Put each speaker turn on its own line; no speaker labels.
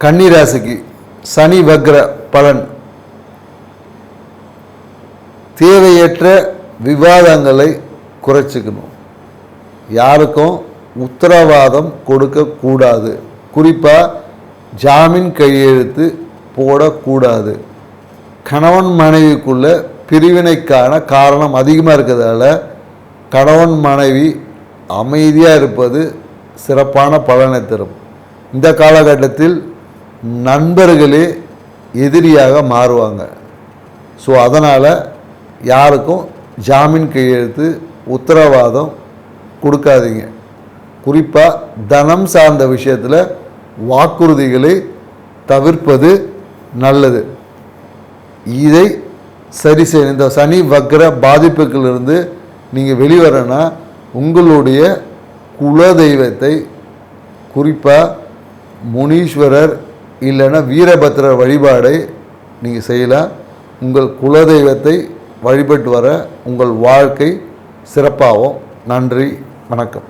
கன்னிராசிக்கு சனி வக்ர பலன். தேவையற்ற விவாதங்களை குறைச்சிக்கணும். யாருக்கும் உத்தரவாதம் கொடுக்கக்கூடாது. குறிப்பாக ஜாமீன் கையெழுத்து போடக்கூடாது. கணவன் மனைவிக்குள்ள பிரிவினைக்கான காரணம் அதிகமாக இருக்கிறதால கணவன் மனைவி அமைதியாக இருப்பது சிறப்பான பலனை தரும். இந்த காலகட்டத்தில் நண்பர்களே எதிரியாக மாறுவாங்க. ஸோ அதனால் யாருக்கும் ஜாமீன் கையெழுத்து உத்தரவாதம் கொடுக்காதீங்க. குறிப்பாக தனம் சார்ந்த விஷயத்தில் வாக்குறுதிகளை தவிர்ப்பது நல்லது. இதை சரி செய்ய இந்த சனி வக்ர பாதிப்புகளிலிருந்து நீங்கள் வெளிவரனா உங்களுடைய குலதெய்வத்தை குறிப்பாக முனீஸ்வரர் இல்லைன்னா வீரபத்ரர் வழிபாடை நீங்கள் செய்யலாம். உங்கள் குலதெய்வத்தை வழிபட்டு வர உங்கள் வாழ்க்கை சிறப்பாகும். நன்றி, வணக்கம்.